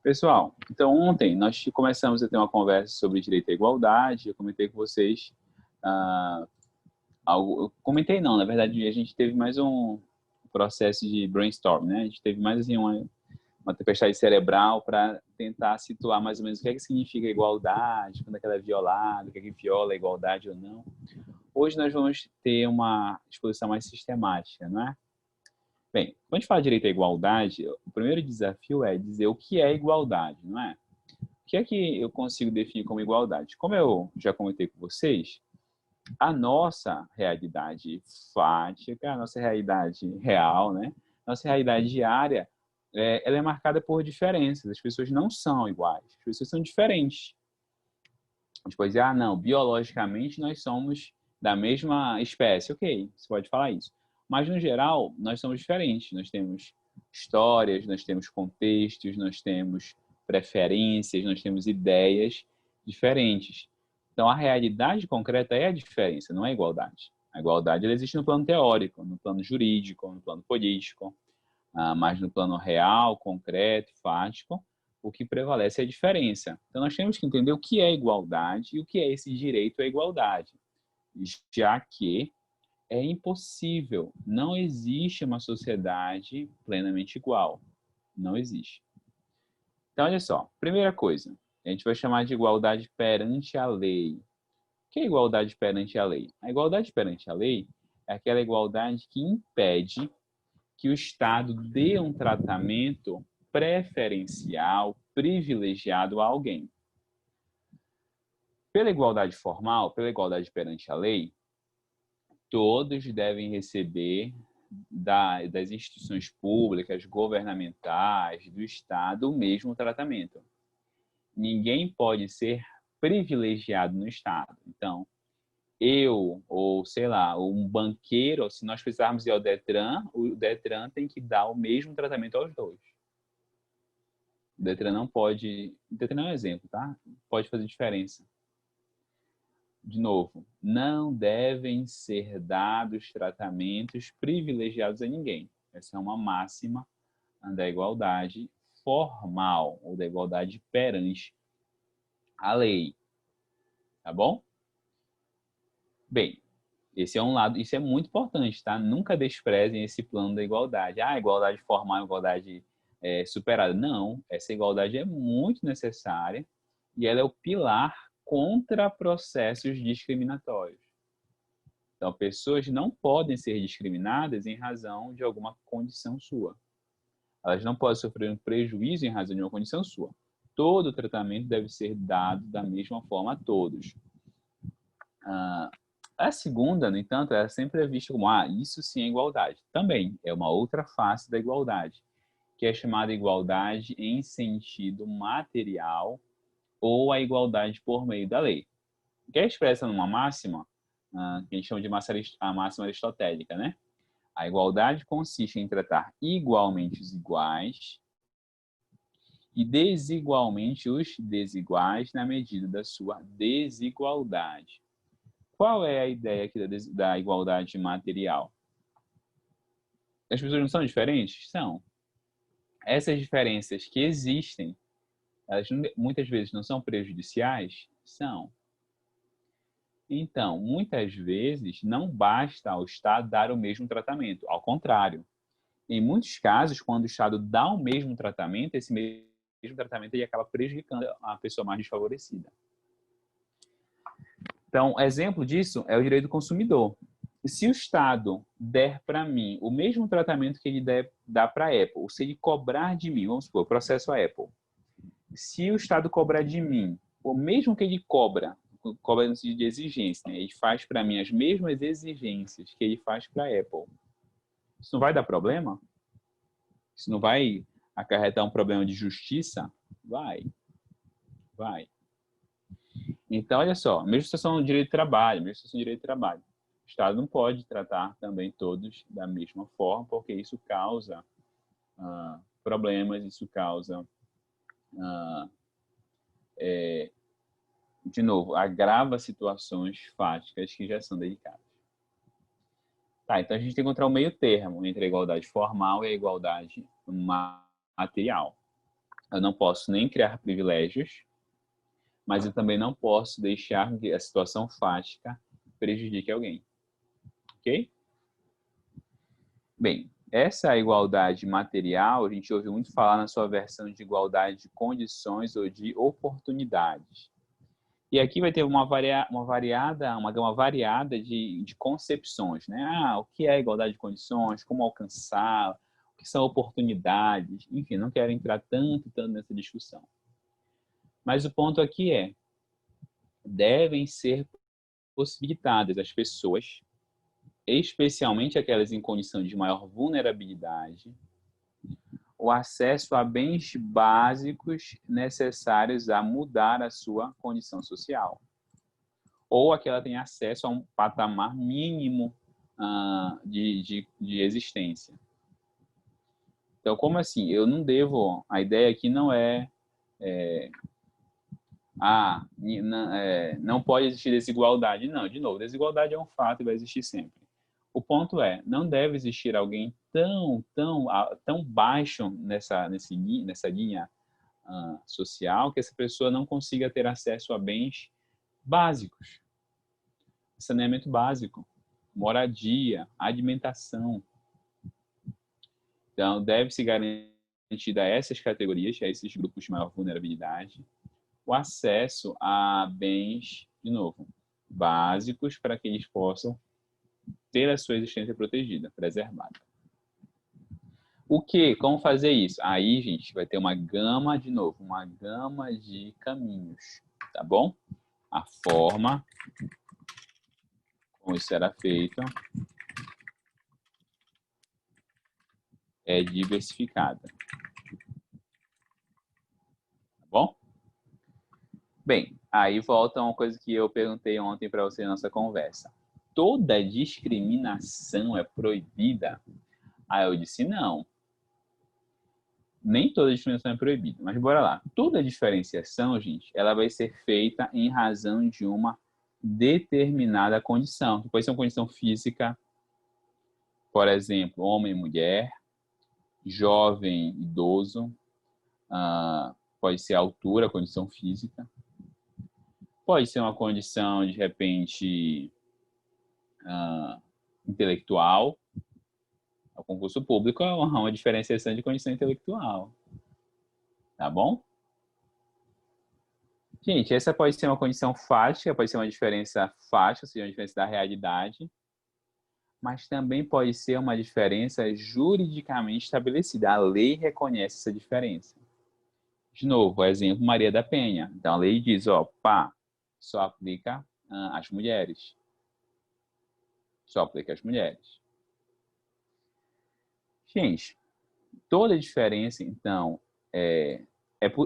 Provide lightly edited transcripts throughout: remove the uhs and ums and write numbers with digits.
Pessoal, então ontem nós começamos a ter uma conversa sobre direito à igualdade. Eu comentei com vocês algo. Eu comentei não, na verdade a gente teve mais um processo de brainstorm, né? A gente teve mais assim uma tempestade cerebral para tentar situar mais ou menos o que é que significa igualdade, quando é que ela é violada, o que é que viola a igualdade ou não. Hoje nós vamos ter uma exposição mais sistemática, não é? Bem, quando a gente fala de direito à igualdade, o primeiro desafio é dizer o que é igualdade, não é? O que é que eu consigo definir como igualdade? Como eu já comentei com vocês, a nossa realidade fática, a nossa realidade real, né? Nossa realidade diária, ela é marcada por diferenças. As pessoas não são iguais, as pessoas são diferentes. A gente pode dizer, não, biologicamente nós somos da mesma espécie. Ok, você pode falar isso. Mas, no geral, nós somos diferentes. Nós temos histórias, nós temos contextos, nós temos preferências, nós temos ideias diferentes. Então, a realidade concreta é a diferença, não é a igualdade. A igualdade ela existe no plano teórico, no plano jurídico, no plano político, mas no plano real, concreto, fático, o que prevalece é a diferença. Então, nós temos que entender o que é igualdade e o que é esse direito à igualdade, já que é impossível, não existe uma sociedade plenamente igual. Não existe. Então, olha só, primeira coisa, a gente vai chamar de igualdade perante a lei. O que é igualdade perante a lei? A igualdade perante a lei é aquela igualdade que impede que o Estado dê um tratamento preferencial, privilegiado a alguém. Pela igualdade formal, pela igualdade perante a lei, todos devem receber das instituições públicas, governamentais, do Estado, o mesmo tratamento. Ninguém pode ser privilegiado no Estado. Então, eu, ou sei lá, um banqueiro, se nós precisarmos ir ao Detran, o Detran tem que dar o mesmo tratamento aos dois. O Detran não pode... O Detran é um exemplo, tá? Pode fazer diferença. De novo, não devem ser dados tratamentos privilegiados a ninguém. Essa é uma máxima da igualdade formal, ou da igualdade perante a lei. Tá bom? Bem, esse é um lado, isso é muito importante, tá? Nunca desprezem esse plano da igualdade. Igualdade formal, igualdade superada. Não, essa igualdade é muito necessária e ela é o pilar contra processos discriminatórios. Então, pessoas não podem ser discriminadas em razão de alguma condição sua. Elas não podem sofrer um prejuízo em razão de uma condição sua. Todo tratamento deve ser dado da mesma forma a todos. A segunda, no entanto, é sempre vista como, isso sim é igualdade. Também é uma outra face da igualdade, que é chamada igualdade em sentido material ou a igualdade por meio da lei. Que é expressa numa máxima, que a gente chama de a máxima aristotélica, né? A igualdade consiste em tratar igualmente os iguais e desigualmente os desiguais na medida da sua desigualdade. Qual é a ideia aqui da igualdade material? As pessoas não são diferentes? São. Essas diferenças que existem, elas muitas vezes não são prejudiciais? São. Então, muitas vezes, não basta ao Estado dar o mesmo tratamento. Ao contrário, em muitos casos, quando o Estado dá o mesmo tratamento, esse mesmo tratamento ele acaba prejudicando a pessoa mais desfavorecida. Então, exemplo disso é o direito do consumidor. Se o Estado der para mim o mesmo tratamento que ele dá para a Apple, ou se ele cobrar de mim, vamos supor, processo a Apple, se o Estado cobrar de mim o mesmo que ele cobra no sentido de exigência, né? Ele faz para mim as mesmas exigências que ele faz para a Apple, isso não vai dar problema? Isso não vai acarretar um problema de justiça? Vai. Então, olha só, mesma situação do direito de trabalho, O Estado não pode tratar também todos da mesma forma, porque isso causa problemas, isso causa, de novo, agrava situações fáticas que já são delicadas. Tá, então a gente tem que encontrar um meio termo entre a igualdade formal e a igualdade material. Eu não posso nem criar privilégios, mas eu também não posso deixar que a situação fática prejudique alguém. Ok? Bem, essa igualdade material, a gente ouve muito falar na sua versão de igualdade de condições ou de oportunidades. E aqui vai ter uma gama variada de concepções, né? O que é igualdade de condições, como alcançar, o que são oportunidades, enfim, não quero entrar tanto nessa discussão. Mas o ponto aqui é, devem ser possibilitadas às pessoas, especialmente aquelas em condição de maior vulnerabilidade, o acesso a bens básicos necessários a mudar a sua condição social. Ou a que ela tem acesso a um patamar mínimo de existência. Então, como assim? Eu não devo... A ideia aqui não não pode existir desigualdade. Não, de novo, desigualdade é um fato e vai existir sempre. O ponto é, não deve existir alguém tão baixo nessa linha social que essa pessoa não consiga ter acesso a bens básicos. Saneamento básico, moradia, alimentação. Então, deve-se garantir a essas categorias, a esses grupos de maior vulnerabilidade, o acesso a bens, de novo, básicos para que eles possam ter a sua existência protegida, preservada. O que? Como fazer isso? Aí, gente, vai ter uma gama, de novo, uma gama de caminhos, tá bom? A forma como isso será feito é diversificada. Tá bom? Bem, aí volta uma coisa que eu perguntei ontem para você na nossa conversa. Toda discriminação é proibida? Aí eu disse não. Nem toda discriminação é proibida, mas bora lá. Toda diferenciação, gente, ela vai ser feita em razão de uma determinada condição. Pode ser uma condição física, por exemplo, homem e mulher, jovem, idoso, pode ser altura, condição física, pode ser uma condição, de repente, intelectual. O concurso público é uma diferenciação de condição intelectual. Tá bom? Gente, essa pode ser uma condição fática, pode ser uma diferença fática, ou seja, uma diferença da realidade, mas também pode ser uma diferença juridicamente estabelecida. A lei reconhece essa diferença. De novo, o exemplo Maria da Penha. Então, a lei diz, só aplica às mulheres. Só aplica às mulheres. Gente, toda diferença, então,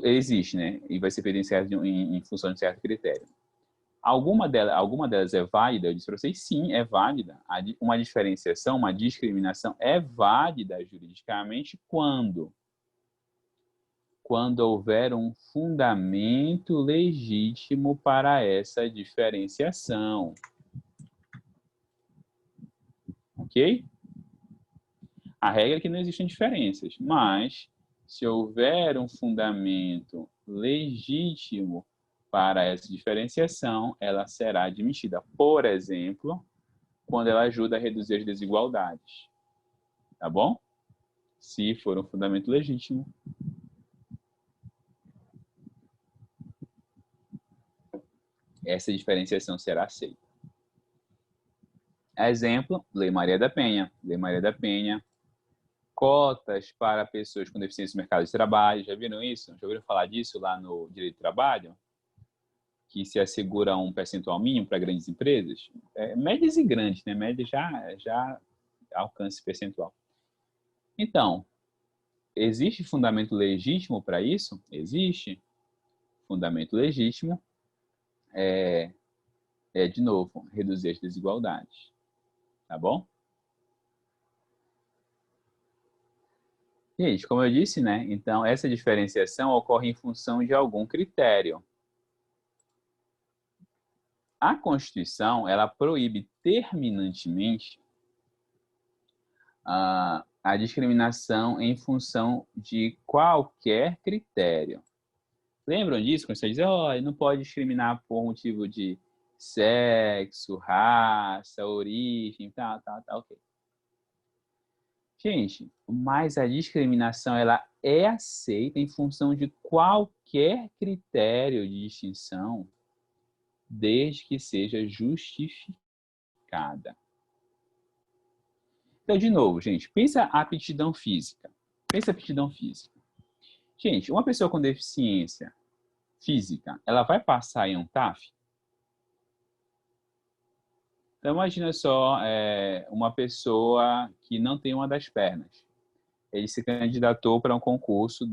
existe, né? E vai ser feita em função de certo critério. Alguma delas é válida? Eu disse para vocês, sim, é válida. Uma diferenciação, uma discriminação é válida juridicamente quando houver um fundamento legítimo para essa diferenciação. Ok? A regra é que não existem diferenças, mas se houver um fundamento legítimo para essa diferenciação, ela será admitida. Por exemplo, quando ela ajuda a reduzir as desigualdades. Tá bom? Se for um fundamento legítimo. Essa diferenciação será aceita. Exemplo, Lei Maria da Penha. Lei Maria da Penha. Cotas para pessoas com deficiência no mercado de trabalho. Já viram isso? Já ouviram falar disso lá no Direito do Trabalho? Que se assegura um percentual mínimo para grandes empresas? Médias e grandes, né? Média já alcança esse percentual. Então, existe fundamento legítimo para isso? Existe. Fundamento legítimo de novo, reduzir as desigualdades. Tá bom? Gente, como eu disse, né? Então, essa diferenciação ocorre em função de algum critério. A Constituição, ela proíbe terminantemente A discriminação em função de qualquer critério. Lembram disso? Quando você diz, oh, não pode discriminar por motivo de sexo, raça, origem, tá, ok. Gente, mas a discriminação ela é aceita em função de qualquer critério de distinção, desde que seja justificada. Então, de novo, gente, pensa a aptidão física. Pensa a aptidão física. Gente, uma pessoa com deficiência física, ela vai passar em um TAF? Então, imagina só uma pessoa que não tem uma das pernas. Ele se candidatou para um concurso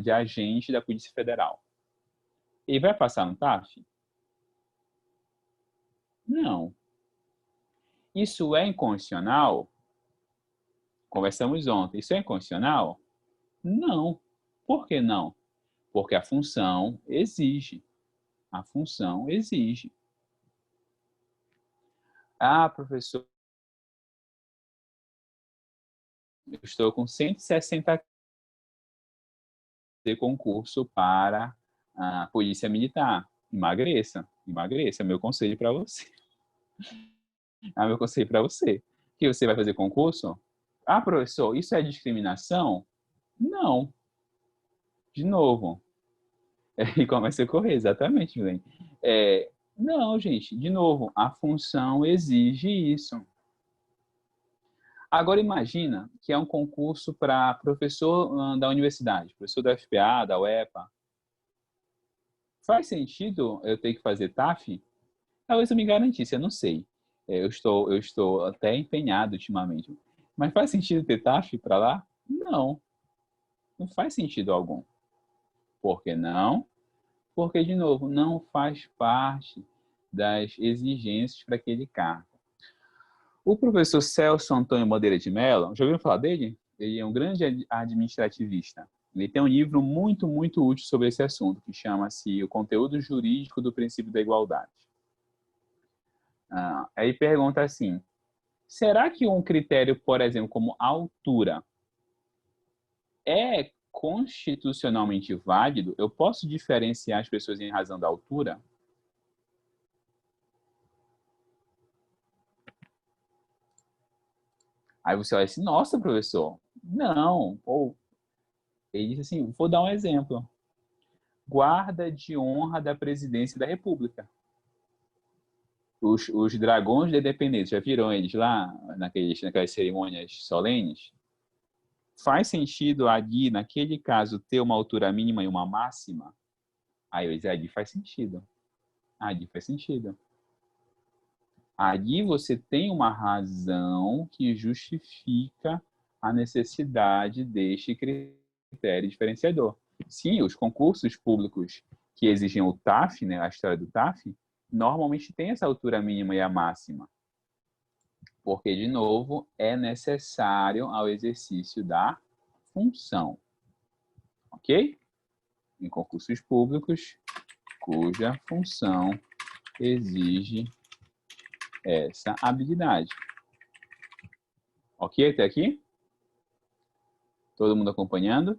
de agente da Polícia Federal. Ele vai passar no TAF? Não. Isso é inconstitucional? Conversamos ontem. Isso é inconstitucional? Não. Por que não? Porque a função exige. A função exige. Ah, professor, eu estou com 160 de concurso para a Polícia Militar. Emagreça, emagreça. É meu conselho para você. É meu conselho para você. Que você vai fazer concurso? Ah, professor, isso é discriminação? Não. De novo. E começa a correr, exatamente, Julen. Não, gente, de novo, a função exige isso. Agora imagina que é um concurso para professor da universidade, professor da FPA, da UEPA. Faz sentido eu ter que fazer TAF? Talvez eu me garantisse, eu não sei. Eu estou até empenhado ultimamente. Mas faz sentido ter TAF para lá? Não. Não faz sentido algum. Por que não? Porque, de novo, não faz parte das exigências para aquele cargo. O professor Celso Antônio Bandeira de Mello, já ouviram falar dele? Ele é um grande administrativista. Ele tem um livro muito, muito útil sobre esse assunto, que chama-se O Conteúdo Jurídico do Princípio da Igualdade. Aí pergunta assim, será que um critério, por exemplo, como altura, é constitucionalmente válido? Eu posso diferenciar as pessoas em razão da altura? Aí você vai assim, nossa, professor, não. Ou ele disse assim, vou dar um exemplo. Guarda de honra da presidência da República. Os dragões da independência, já viram eles lá naquelas cerimônias solenes? Faz sentido ali, naquele caso, ter uma altura mínima e uma máxima? Aí eu disse, ali faz sentido. Ali faz sentido. Ali você tem uma razão que justifica a necessidade deste critério diferenciador. Sim, os concursos públicos que exigem o TAF, né, a história do TAF, normalmente tem essa altura mínima e a máxima. Porque, de novo, é necessário ao exercício da função. Ok? Em concursos públicos, cuja função exige essa habilidade. Ok até aqui? Todo mundo acompanhando?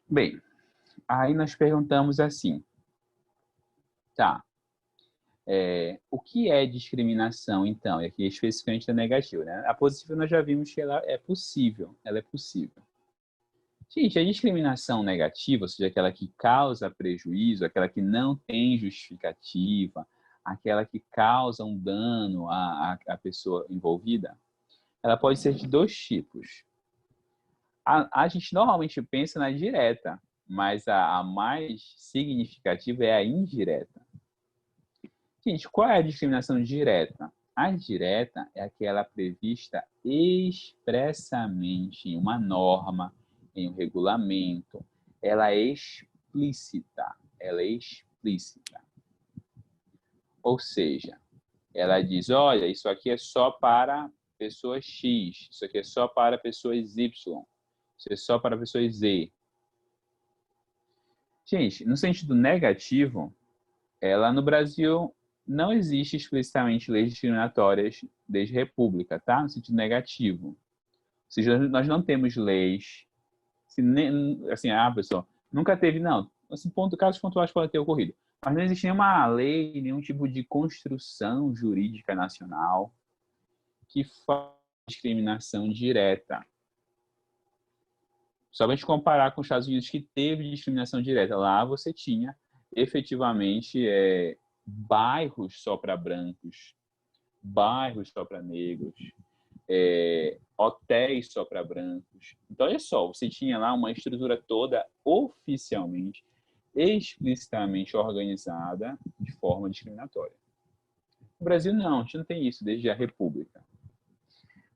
Bem, aí nós perguntamos assim, tá, o que é discriminação, então? E aqui especificamente a negativa, né? A positiva nós já vimos que ela é possível. Gente, a discriminação negativa, ou seja, aquela que causa prejuízo, aquela que não tem justificativa, aquela que causa um dano à pessoa envolvida, ela pode ser de dois tipos. A gente normalmente pensa na direta, mas a mais significativa é a indireta. Gente, qual é a discriminação direta? A direta é aquela prevista expressamente em uma norma, em um regulamento. Ela é explícita. Ela é explícita. Ou seja, ela diz, olha, isso aqui é só para pessoas X, isso aqui é só para pessoas Y, isso é só para pessoas Z. Gente, no sentido negativo, ela no Brasil Não existe explicitamente leis discriminatórias desde a República, tá? No sentido negativo. Ou seja, nós não temos leis, assim, pessoal, nunca teve, não. Assim, casos pontuais podem ter ocorrido. Mas não existe nenhuma lei, nenhum tipo de construção jurídica nacional que faz discriminação direta. Só para a gente comparar com os Estados Unidos, que teve discriminação direta. Lá você tinha, efetivamente, bairros só para brancos, bairros só para negros, hotéis só para brancos. Então, olha só, você tinha lá uma estrutura toda oficialmente, explicitamente organizada de forma discriminatória. No Brasil, não, a gente não tem isso desde a República.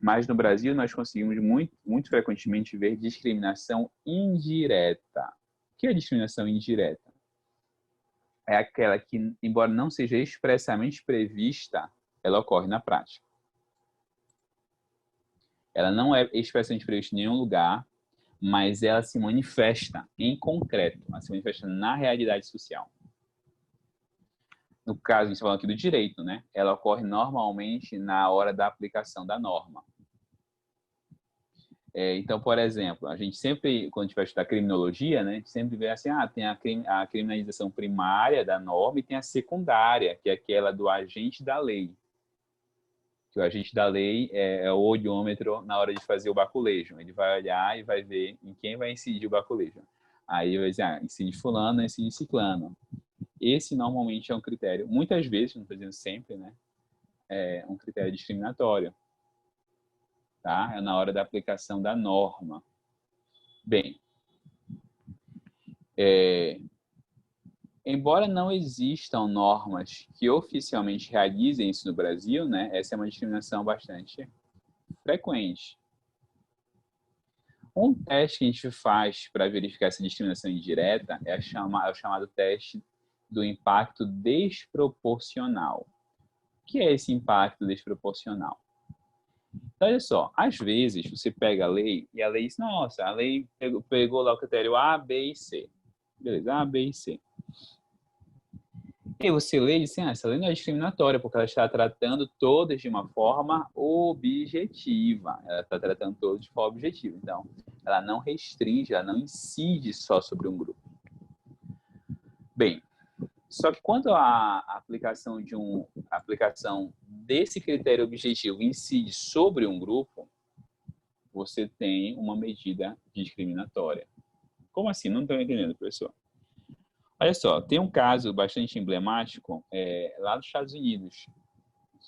Mas no Brasil, nós conseguimos muito frequentemente ver discriminação indireta. O que é discriminação indireta? É aquela que, embora não seja expressamente prevista, ela ocorre na prática. Ela não é expressamente prevista em nenhum lugar, mas ela se manifesta em concreto, ela se manifesta na realidade social. No caso, a gente está falando aqui do direito, né? Ela ocorre normalmente na hora da aplicação da norma. Então, por exemplo, a gente sempre, quando a gente vai estudar criminologia, né, a gente sempre vê assim, tem a criminalização primária da norma e tem a secundária, que é aquela do agente da lei. Que o agente da lei é o odiômetro na hora de fazer o baculejo. Ele vai olhar e vai ver em quem vai incidir o baculejo. Aí vai dizer, incide fulano, incide ciclano. Esse normalmente é um critério, muitas vezes, não estou dizendo sempre, né, é um critério discriminatório. Tá? É na hora da aplicação da norma. Bem, embora não existam normas que oficialmente realizem isso no Brasil, né, essa é uma discriminação bastante frequente. Um teste que a gente faz para verificar essa discriminação indireta é o chamado teste do impacto desproporcional. O que é esse impacto desproporcional? Então, olha só, às vezes você pega a lei e a lei diz, nossa, a lei pegou lá o critério A, B e C. Beleza, A, B e C. E aí você lê e diz, essa lei não é discriminatória, porque ela está tratando todas de uma forma objetiva. Ela está tratando todas de forma objetiva. Então, ela não restringe, ela não incide só sobre um grupo. Bem, só que quando a aplicação desse critério objetivo incide sobre um grupo, você tem uma medida discriminatória. Como assim? Não estou entendendo, professor. Olha só, tem um caso bastante emblemático lá dos Estados Unidos,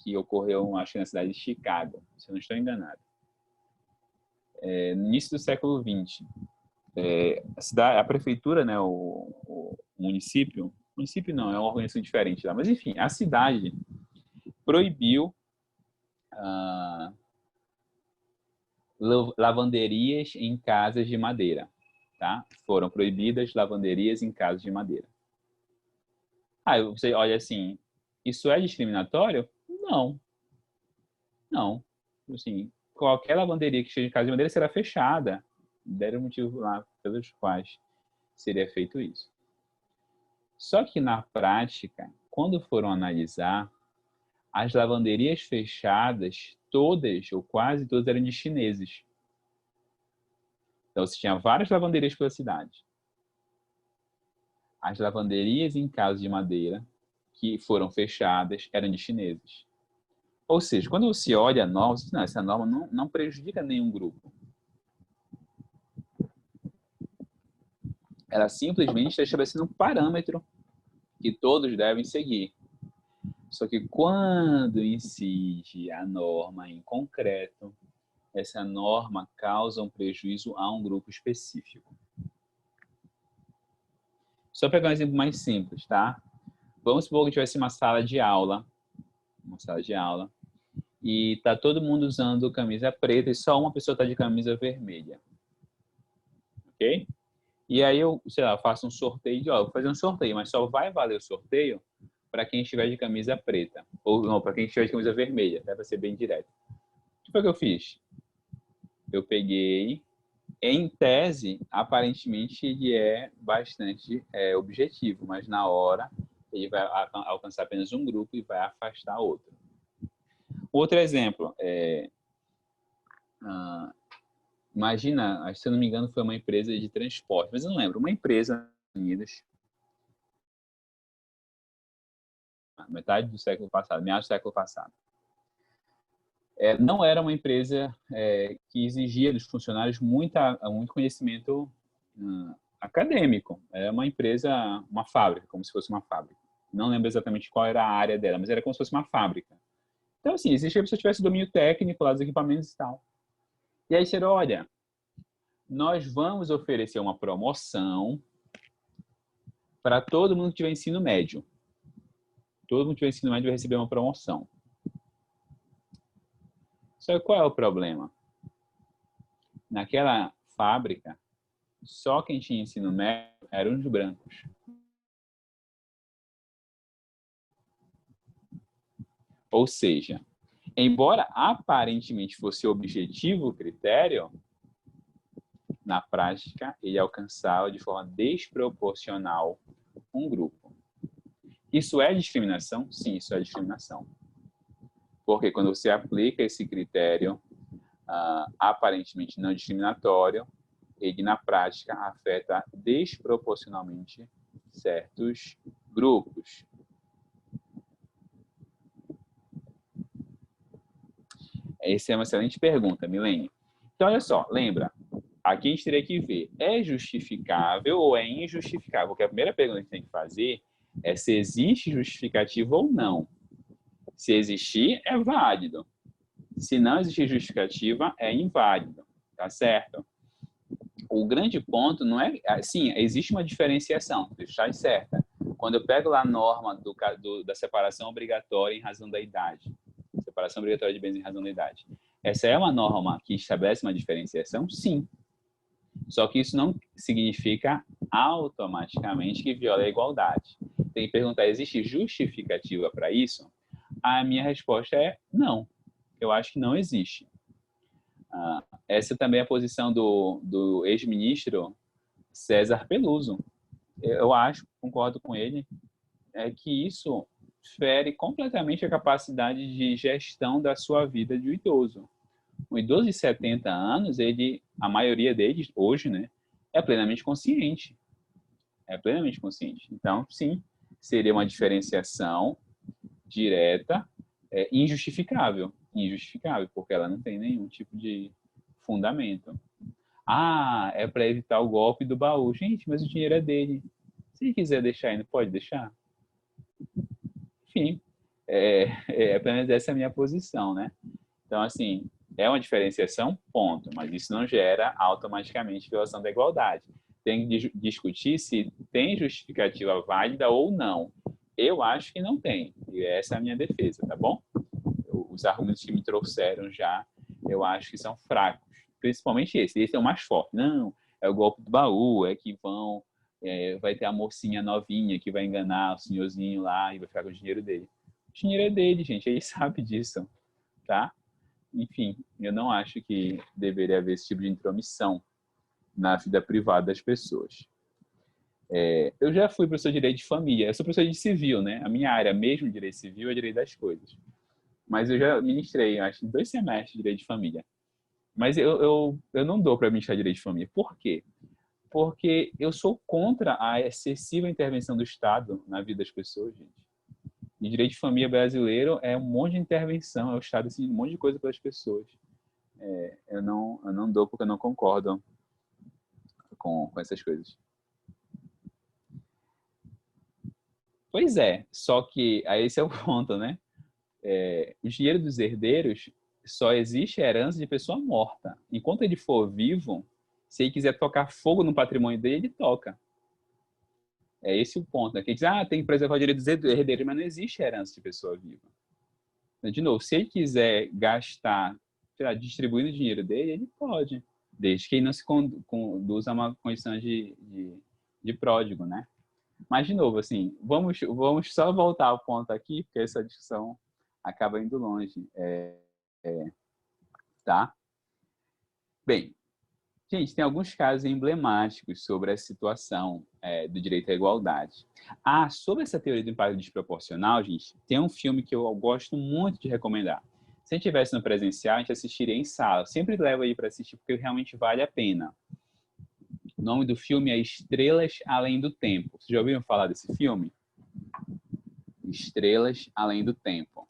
que ocorreu, acho que na cidade de Chicago, se eu não estou enganado. No início do século XX. A prefeitura, né, o município não, é uma organização diferente lá, mas enfim, a cidade proibiu lavanderias em casas de madeira. Tá? Foram proibidas lavanderias em casas de madeira. Aí você olha assim, isso é discriminatório? Não. Não. Assim, qualquer lavanderia que esteja em casa de madeira será fechada. Deram motivo lá pelos quais seria feito isso. Só que na prática, quando foram analisar, as lavanderias fechadas, todas ou quase todas eram de chineses. Então você tinha várias lavanderias pela cidade. As lavanderias em casas de madeira que foram fechadas eram de chineses. Ou seja, quando você olha a norma, você diz, não, essa norma não prejudica nenhum grupo. Ela simplesmente está estabelecendo um parâmetro que todos devem seguir. Só que quando incide a norma em concreto, essa norma causa um prejuízo a um grupo específico. Só pegar um exemplo mais simples, tá? Vamos supor que tivesse uma sala de aula, e tá todo mundo usando camisa preta e só uma pessoa tá de camisa vermelha. Ok? E aí eu, sei lá, faço um sorteio vou fazer um sorteio, mas só vai valer o sorteio para quem estiver de camisa preta. Ou não, para quem estiver de camisa vermelha, para ser bem direto. O que foi que eu fiz? Eu peguei, em tese, aparentemente ele é bastante objetivo, mas na hora ele vai alcançar apenas um grupo e vai afastar outro. Outro exemplo, imagina, se eu não me engano, foi uma empresa de transporte, mas eu não lembro, uma empresa nos Estados Unidos, metade do século passado, meados do século passado. Não era uma empresa que exigia dos funcionários muito conhecimento acadêmico. Era uma empresa, uma fábrica, como se fosse uma fábrica. Não lembro exatamente qual era a área dela, mas era como se fosse uma fábrica. Então, assim, exigia que você tivesse domínio técnico lá dos equipamentos e tal. E aí, disseram, olha, nós vamos oferecer uma promoção para todo mundo que tiver ensino médio. Todo mundo que tiver ensino médio vai receber uma promoção. Só que qual é o problema? Naquela fábrica, só quem tinha ensino médio eram os brancos. Ou seja, embora aparentemente fosse objetivo o critério, na prática ele alcançava de forma desproporcional um grupo. Isso é discriminação? Sim, isso é discriminação. Porque quando você aplica esse critério aparentemente não discriminatório, ele na prática afeta desproporcionalmente certos grupos. Essa é uma excelente pergunta, Milene. Então, olha só, lembra, aqui a gente teria que ver, é justificável ou é injustificável? Porque a primeira pergunta que a gente tem que fazer é se existe justificativa ou não. Se existir, é válido. Se não existir justificativa, é inválido. Tá certo? O grande ponto não é... Sim, existe uma diferenciação, está certa. Quando eu pego lá a norma da separação obrigatória em razão da idade, separação obrigatória de bens em razão da idade, essa é uma norma que estabelece uma diferenciação? Sim. Só que isso não significa automaticamente que viola a igualdade. Tem que perguntar, existe justificativa para isso? A minha resposta é não. Eu acho que não existe. Essa também é a posição do ex-ministro César Peluso. Eu acho, concordo com ele, que isso fere completamente a capacidade de gestão da sua vida de um idoso. Um idoso de 70 anos, a maioria deles, hoje, né, é plenamente consciente. É plenamente consciente. Então, sim, seria uma diferenciação direta, injustificável. Injustificável, porque ela não tem nenhum tipo de fundamento. É para evitar o golpe do baú. Gente, mas o dinheiro é dele. Se quiser deixar ainda, pode deixar? Enfim, apenas essa é a minha posição, né? Então, assim, é uma diferenciação, ponto, mas isso não gera automaticamente violação da igualdade. Tem que discutir se tem justificativa válida ou não. Eu acho que não tem, e essa é a minha defesa, tá bom? Os argumentos que me trouxeram já, eu acho que são fracos, principalmente esse é o mais forte. Não, é o golpe do baú, vai ter a mocinha novinha que vai enganar o senhorzinho lá e vai ficar com o dinheiro dele. O dinheiro é dele, gente, ele sabe disso, tá? Enfim, eu não acho que deveria haver esse tipo de intromissão na vida privada das pessoas. Eu já fui professor de direito de família, eu sou professor de civil, né? A minha área mesmo de direito civil é direito das coisas. Mas eu já ministrei, acho, 2 semestres de direito de família. Mas eu não dou para ministrar direito de família. Por quê? Porque eu sou contra a excessiva intervenção do Estado na vida das pessoas, gente. E direito de família brasileiro é um monte de intervenção, é o Estado decidindo um monte de coisa para as pessoas. Eu não dou porque eu não concordo com essas coisas. Pois é, só que aí esse é o ponto, né? O dinheiro dos herdeiros só existe herança de pessoa morta. Enquanto ele for vivo, se ele quiser tocar fogo no patrimônio dele, ele toca. É esse o ponto. Né? Quem diz, tem que preservar o direito dos herdeiros, mas não existe herança de pessoa viva. De novo, se ele quiser gastar, sei lá, distribuindo o dinheiro dele, ele pode, desde que ele não se conduza a uma condição de pródigo, né? Mas, de novo, assim, vamos só voltar ao ponto aqui, porque essa discussão acaba indo longe. Tá? Bem, Gente, tem alguns casos emblemáticos sobre a situação do direito à igualdade. Ah, sobre essa teoria do impacto desproporcional, gente, tem um filme que eu gosto muito de recomendar. Se a gente estivesse no presencial, a gente assistiria em sala. Eu sempre levo aí para assistir porque realmente vale a pena. O nome do filme é Estrelas Além do Tempo. Vocês já ouviram falar desse filme? Estrelas Além do Tempo.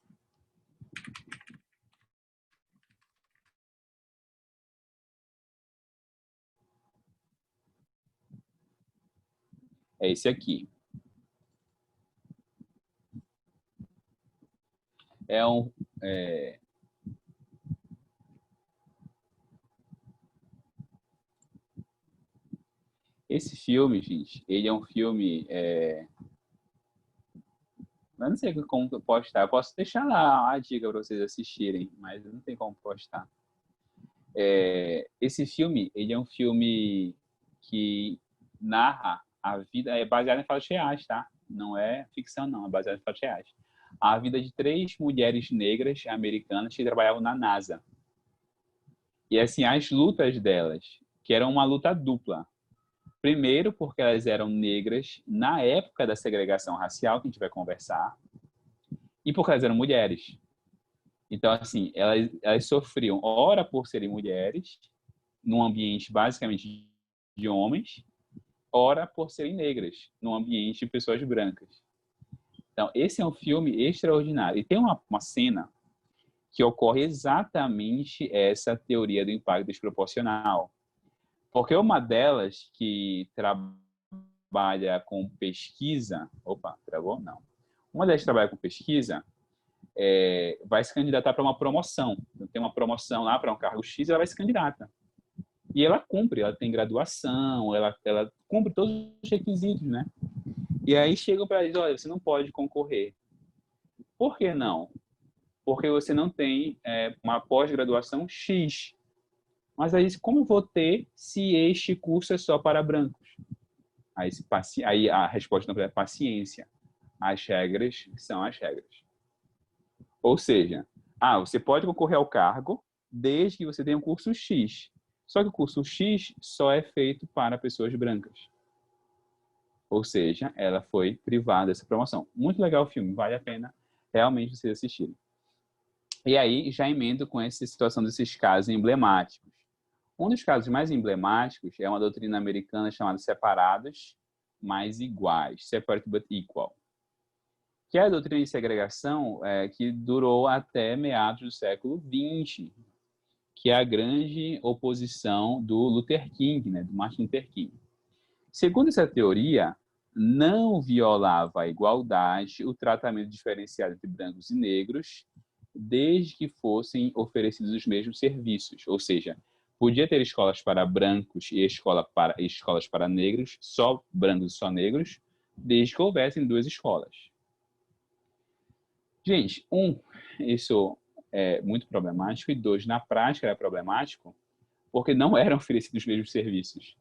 É esse aqui. É um... Esse filme, gente, ele é um filme... Eu não sei como postar. Eu posso deixar lá a dica para vocês assistirem, mas não tem como postar. Esse filme, ele é um filme que narra a vida, é baseado em fatos reais, tá? Não é ficção, não, é baseado em fatos reais. A vida de 3 mulheres negras americanas que trabalhavam na NASA. E, assim, as lutas delas, que eram uma luta dupla. Primeiro, porque elas eram negras na época da segregação racial, que a gente vai conversar, e porque elas eram mulheres. Então, assim, elas sofriam, ora por serem mulheres, num ambiente basicamente de homens, ora por serem negras, num ambiente de pessoas brancas. Então, esse é um filme extraordinário. E tem uma cena que ocorre exatamente essa teoria do impacto desproporcional. Porque uma delas que trabalha com pesquisa... Opa, travou? Não. Uma delas que trabalha com pesquisa vai se candidatar para uma promoção. Então, tem uma promoção lá para um cargo X, ela vai se candidatar. E ela cumpre, ela tem graduação, ela cumpre todos os requisitos, né? E aí chegam para eles, olha, você não pode concorrer. Por que não? Porque você não tem uma pós-graduação X. Mas aí, como eu vou ter se este curso é só para brancos? Aí a resposta não é paciência. As regras são as regras. Ou seja, você pode concorrer ao cargo desde que você tenha um curso X. Só que o curso X só é feito para pessoas brancas. Ou seja, ela foi privada dessa promoção. Muito legal o filme, vale a pena realmente vocês assistirem. E aí, já emendo com essa situação desses casos emblemáticos. Um dos casos mais emblemáticos é uma doutrina americana chamada separados, mas iguais, separate but equal, que é a doutrina de segregação que durou até meados do século XX, que é a grande oposição do Luther King, né, do Martin Luther King. Segundo essa teoria, não violava a igualdade o tratamento diferenciado entre brancos e negros, desde que fossem oferecidos os mesmos serviços, ou seja, podia ter escolas para brancos e escolas para negros, só brancos e só negros, desde que houvessem 2 escolas. Gente, isso é muito problemático, e 2, na prática era problemático, porque não eram oferecidos os mesmos serviços.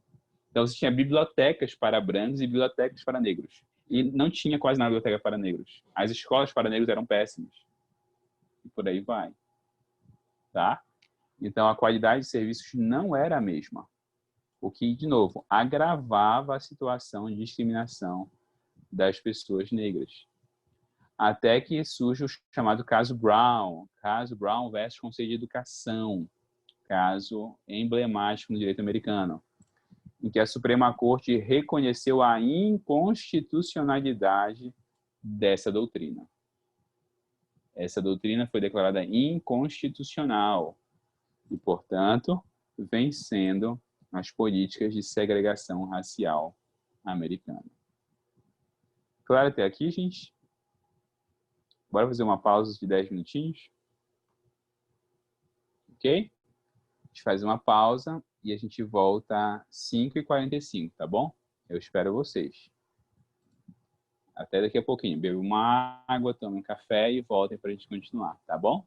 Então, você tinha bibliotecas para brancos e bibliotecas para negros. E não tinha quase nada biblioteca para negros. As escolas para negros eram péssimas. E por aí vai. Tá? Então, a qualidade de serviços não era a mesma. O que, de novo, agravava a situação de discriminação das pessoas negras. Até que surge o chamado caso Brown versus Conselho de Educação, caso emblemático no direito americano, em que a Suprema Corte reconheceu a inconstitucionalidade dessa doutrina. Essa doutrina foi declarada inconstitucional e, portanto, vencendo as políticas de segregação racial americana. Claro até aqui, gente? Bora fazer uma pausa de 10 minutinhos? Ok? A gente faz uma pausa e a gente volta às 5h45, tá bom? Eu espero vocês. Até daqui a pouquinho. Beba uma água, tome um café e voltem para a gente continuar, tá bom?